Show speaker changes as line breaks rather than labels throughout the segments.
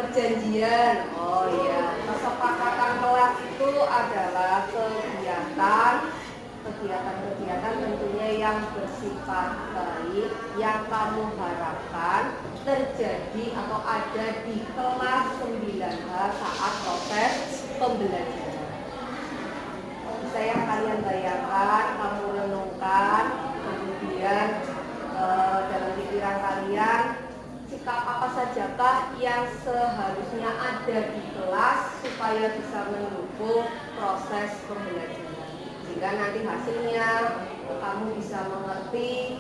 Perjanjian. Oh iya, kesepakatan kelas itu adalah kegiatan tentunya yang bersifat baik yang kamu harapkan terjadi atau ada di kelas 9H saat proses pembelajaran. Bisa yang kalian bayangkan, kamu renungkan, kemudian dalam pikiran kalian sikap apa sajakah yang seharusnya ada di kelas supaya bisa mendukung proses pembelajaran, sehingga nanti hasilnya kamu bisa mengerti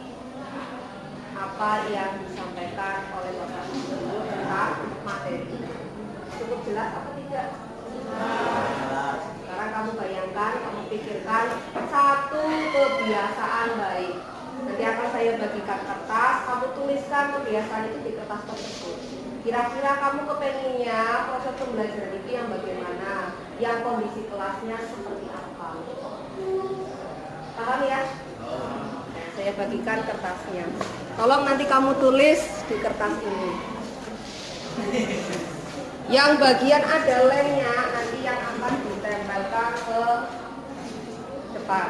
apa yang disampaikan oleh Bapak Guru tentang materi. Cukup jelas apa tidak? Sekarang kamu bayangkan, kamu pikirkan satu kebiasaan baik. Nanti akan saya bagikan kertas, kamu tuliskan kebiasaan itu di kertas tersebut. Kira-kira kamu kepenginnya proses pembelajaran itu yang bagaimana? Yang kondisi kelasnya seperti apa? Paham ya? Nah, saya bagikan kertasnya. Tolong nanti kamu tulis di kertas ini. Yang bagian ada lemnya nanti yang akan ditempelkan ke depan.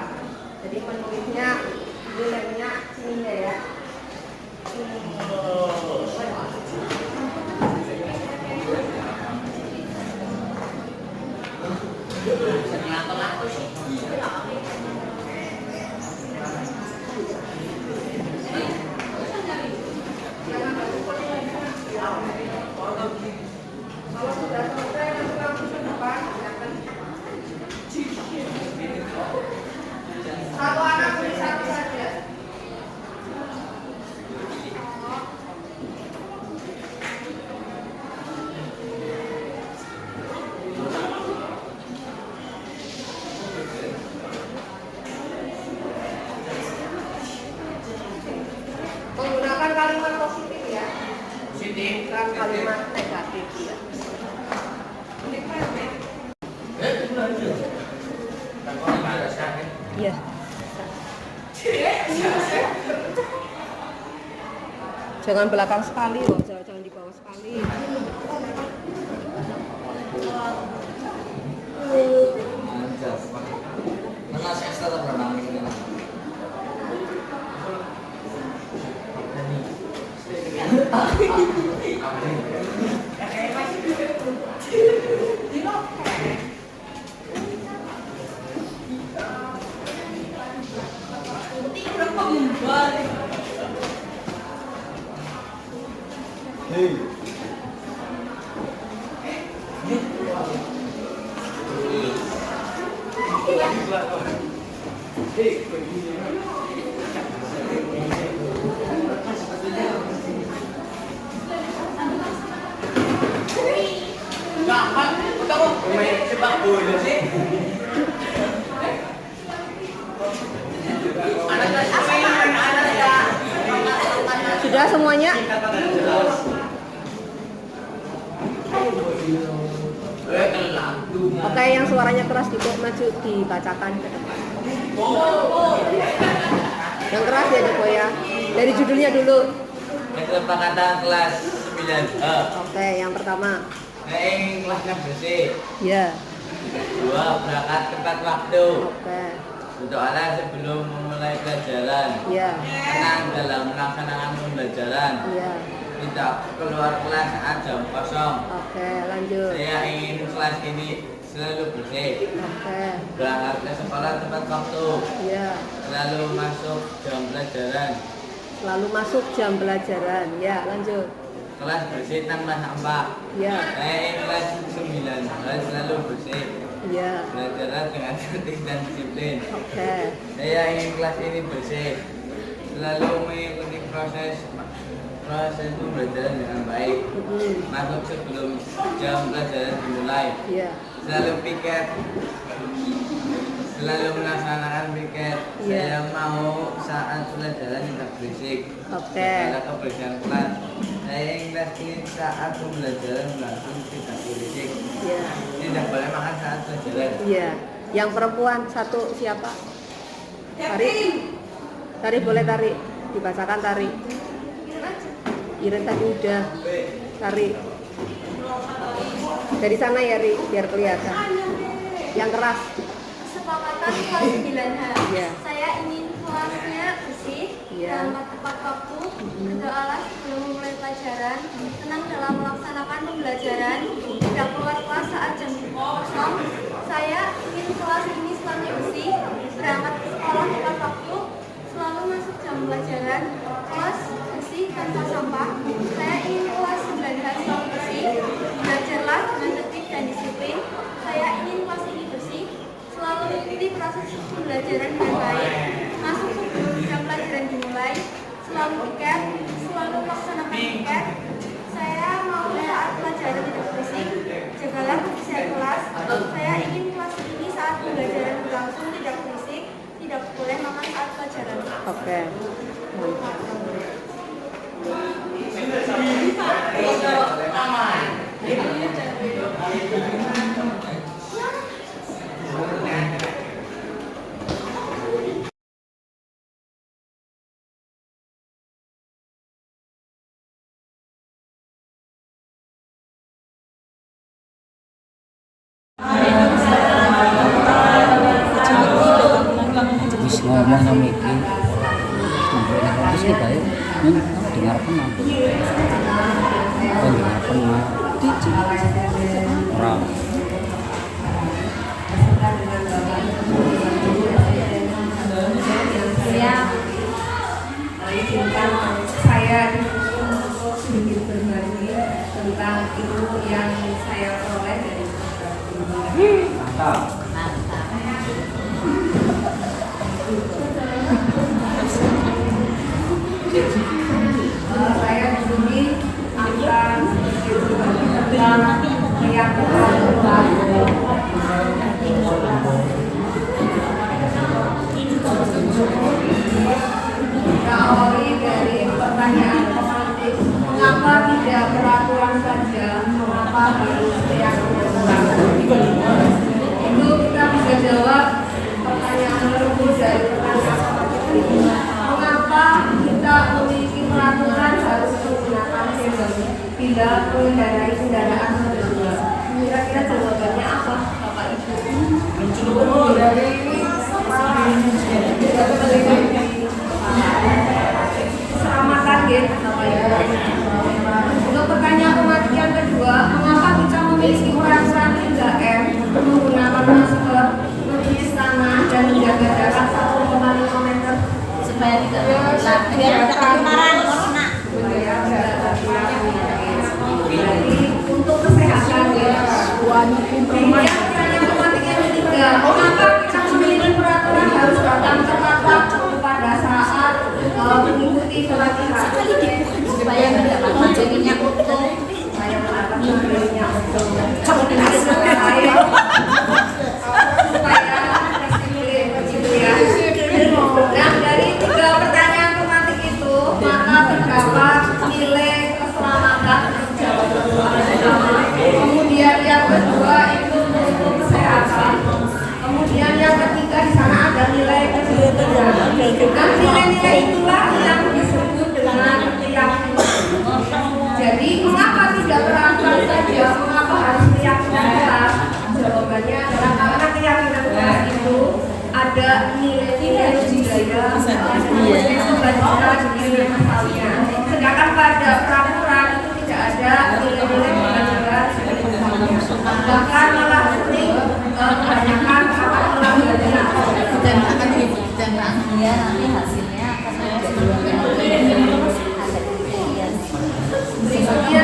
Jadi penulisnya ini lemnya sini ya. Kalau sudah selesai nanti langsung ke depan. Satu anak beli satu saja. Menggunakan kalimat positif ya. Positif. Bukan kalimat negatif ya. Iya. Jangan belakang sekali loh, jangan di bawah sekali.
Mana saya tetap berenang ini.
Sudah semuanya? Oke, yang suaranya keras Diko maju dibacakan ke depan. Yang keras ya Diko ya. Dari judulnya dulu.
Kesepakatan kelas 9H.
Oke, yang pertama.
Kelasnya bersih.
Ya.
2. Berangkat tepat waktu.
Oke.
Berdoalah sebelum memulai pelajaran.
Ya.
Tenang dalam melaksanakan pembelajaran.
Ya.
Tidak keluar kelas saat jam kosong.
Oke, lanjut.
Saya ingin kelas ini selalu bersih.
Oke.
Berangkat ke sekolah tepat waktu.
Ya.
Selalu masuk jam pelajaran.
Selalu masuk jam pelajaran. Ya, lanjut.
Kelas bersih tanpa sampah.
Ya.
Saya ingin kelas 9 harus selalu bersih.
Ya.
Belajar dengan tertib dan disiplin.
Oke.
Saya ingin kelas ini bersih. Selalu mengikuti proses pembelajaran dengan baik. Masuk sebelum jam pelajaran dimulai.
Ya.
Selalu piket. Selalu melaksanakan piket. Saya mau saat pelajaran tidak berisik.
Oke.
Segala kebersihan kelas. Saya ingin kelas ini saat pembelajaran langsung tidak berisik.
Ya.
Tidak boleh makan saat pelajaran.
Iya. Yang perempuan satu siapa? Tari. Tari boleh tari. Dibacakan tari. Iren tadi udah. Tari. Dari sana ya, Ri, biar kelihatan. Yang keras.
Kesepakatan kelas 9H.
Iya.
Saya ingin kelasnya bersih,
Iya.
tepat waktu, berdoalah sebelum memulai pelajaran, tenang dalam melaksanakan pembelajaran, tidak keluar kelas saat jam kosong. Saya ingin kelas ini selalu bersih, berangkat ke sekolah tepat waktu, selalu masuk jam pelajaran, kelas bersih tanpa sampah. Saya ingin kelas 9H selalu bersih, belajarlah dengan tertib dan disiplin. Saya ingin kelas ini bersih, selalu mengikuti proses pembelajaran dengan baik, masuk sebelum jam pelajaran dimulai, selalu piket, selalu melaksanakan piket. Saya mau saat pelajaran tidak berisik, jagalah kebersihan kelas. Saya ingin kelas ini saat pembelajaran berlangsung tidak berisik, tidak boleh makan saat pelajaran.
Oke.
Wis ngomong sama iki. Terus kita yuk, dengar pernah. Dengar pernah. Orang.
Ya, izinkan saya untuk sedikit berbagi tentang ilmu yang saya peroleh dari saya di sini akan berbagi tentang keyakinan Tuhan. Awali dari pertanyaan romantis, mengapa tidak peraturan saja, mengapa harus keyakinan Tuhan? Itu kita bisa jawab pertanyaan lebih dari pertanyaan ini. Mengapa kita memiliki peraturan harus menggunakan helm bila mengendarai kendaraan roda dua? Kira-kira jawabannya apa, Bapak Ibu? Dari keselamatan gitu, Bapak Ibu. Untuk pertanyaan otomatik yang kedua, mengapa kita memiliki peraturan 3M, menggunakan masker, mencuci tangan dan menjaga jarak 1,5 meter supaya tidak penularan corona. Jadi untuk kesehatan ya. Kemudian pertanyaan otomatik yang ketiga, mengapa kita memiliki peraturan harus datang tepat pada saat mengikuti pelatihan supaya mendapatkan minyak utuh, supaya mendapatkan minyak utuh, supaya disiplin. Nah, dari 3 pertanyaan otomatik itu, maka terdapat nilai keselamatan terjawab soal pertama. Kemudian yang kedua itu untuk kesehatan. Kemudian yang ketiga di sana ada nilai kesehatan. Dan nilai-nilai itulah yang disebut dengan keyakinan. Jadi mengapa tidak peraturan saja, mengapa harus keyakinan kelas? Jawabannya adalah karena keyakinan kelas itu ada nilai-nilai budaya, nilai kebajikan, nilai misalnya. Sedangkan pada peraturan itu tidak ada nilai-nilai kebajikan, bahkan malah sering kebanyakan akan melanggar
dan akan dibuktikan dia nanti hasilnya akan menjadi
berikutnya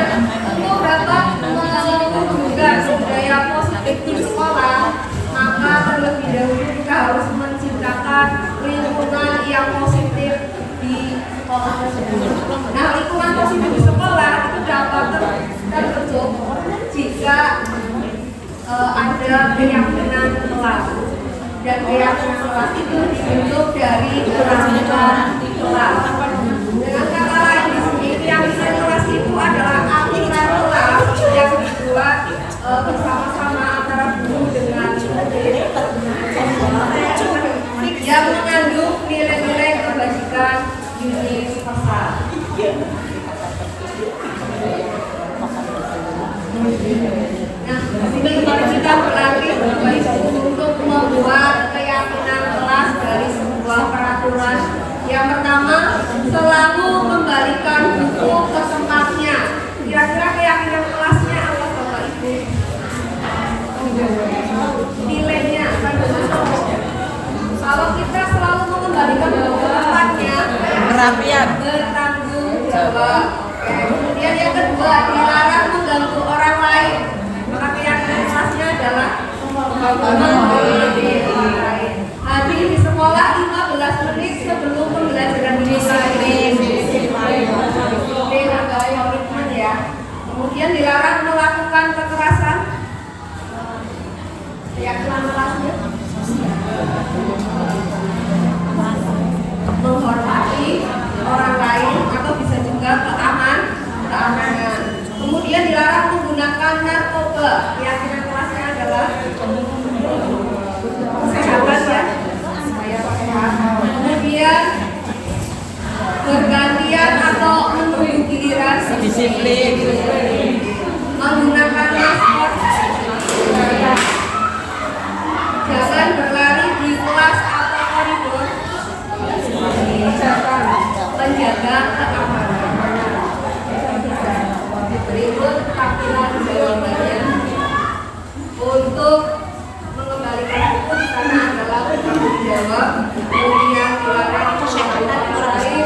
untuk dapat menumbuhkan budaya positif di sekolah, maka terlebih dahulu kita harus menciptakan lingkungan yang positif di sekolah tersebut. Nah, lingkungan positif di sekolah itu dapat terbentuk jika ada keyakinan kelas, dan keyakinan kelas itu dibentuk dari peraturan kelas. Dengan kata lain di sini, keyakinan kelas itu adalah aturan kelas yang dibuat bersama-sama antara guru dengan murid, yang mengandung nilai-nilai kebajikan universal. Nah, di sini kita berlatih Bapak Ibu untuk membuat keyakinan kelas dari sebuah peraturan. Yang pertama, selalu kembalikan buku ke tempatnya. Kira-kira keyakinan kelasnya apa Bapak Ibu? Nilainya akan kalau kita selalu mengembalikan buku ke tempatnya,
Kerapian.
bertanggung jawab. Kemudian yang kedua, dilarang mengganggu orang lain. Maka keyakinan kelasnya adalah menghargai orang lain. Hadir di sekolah 15 menit sebelum pembelajaran dimulai. Disiplin atau komitmen ya. Kemudian dilarang melakukan kekerasan. Keyakinan kelasnya menghormati orang lain atau bisa juga keamanan. Kemudian dilarang menggunakan narkoba. Keyakinan kelasnya adalah kesehatan ya, supaya sehat. Kemudian bergantian atau menunggu giliran.
Disiplin.
Menggunakan masker. Jangan berlari di kelas atau koridor. Menjaga keamanan. Berikut tampilan jawabannya. Untuk mengembalikan buku di sana adalah bertanggung jawab. Kemudian dilarang melakukan orang lain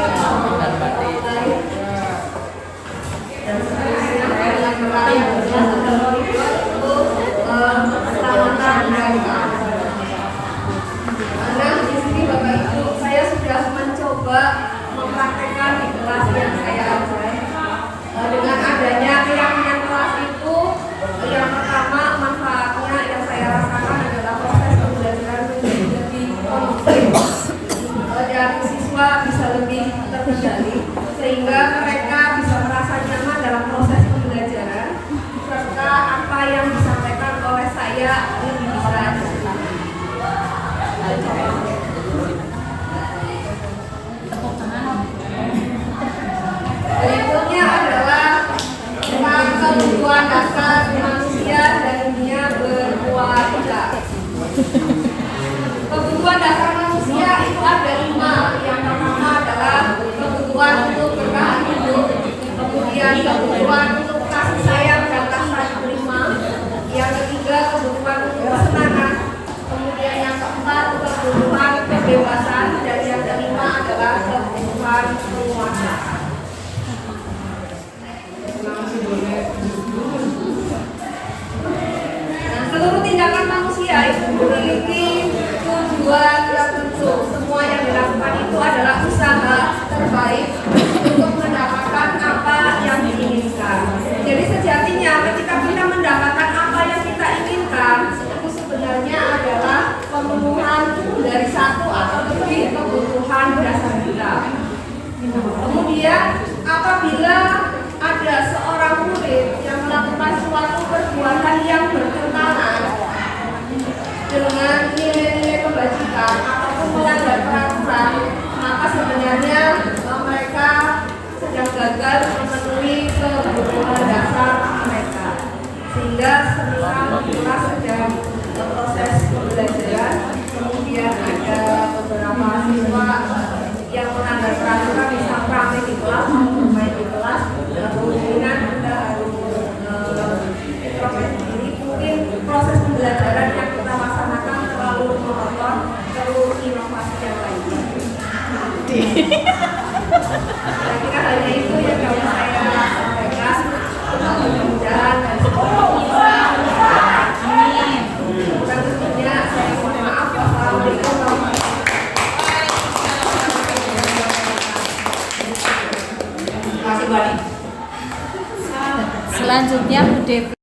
dan seterusnya. Dengan berlari di kelas atau koridor untuk keselamatan dan keamanan. Nah, di sini Bapak Ibu, saya sudah mencoba mempraktekkan di kelas yang saya ajar. Dengan adanya keyakinan kelas itu, yang pertama manfaatnya yang saya rasakan adalah proses pembelajaran menjadi lebih kondusif dan siswa bisa lebih terkendali sehingga mereka bisa merasa nyaman dalam proses pembelajaran serta apa yang disampaikan oleh saya lebih bisa dipahami. Berikutnya adalah tentang kebutuhan dasar manusia dan dunia berkualitas. Kebutuhan dasar manusia itu ada 5. Yang pertama adalah kebutuhan untuk bertahan hidup, kemudian kebutuhan untuk kasih sayang dan rasa terima, yang ketiga kebutuhan untuk kesenangan, kemudian yang keempat kebutuhan kebebasan, dan yang kelima adalah kebutuhan penguasaan. Nah, seluruh tindakan manusia itu memiliki tujuan tertentu. Semua yang dilakukan itu adalah usaha terbaik untuk mendapatkan apa yang diinginkan. Jadi sejatinya ketika kita mendapatkan apa yang kita inginkan, itu sebenarnya adalah pemenuhan dari satu atau lebih kebutuhan dasar kita. Kemudian apabila ada seorang murid yang melakukan suatu perbuatan yang bertentangan dengan nilai-nilai kebajikan ataupun melanggar peraturan, maka sebenarnya mereka sedang gagal memenuhi kebutuhan dasar mereka. Sehingga semisal kita sedang proses pembelajaran, kemudian ada beberapa siswa yang melanggar peraturan, bisa ramai di kelas, bermain di kelas, kemungkinan kita harus introspeksi diri. Mungkin proses pembelajaran yang kita laksanakan terlalu monoton, perlu inovasi yang lainnya. Saya kira hanya itu yang dapat saya sampaikan. Mudah-mudahan dan semoga bisa. Amin. Dan tentunya saya mohon maaf. Wassalamualaikum warahmatullahi wabarakatuh.
Selanjutnya Bu Devi.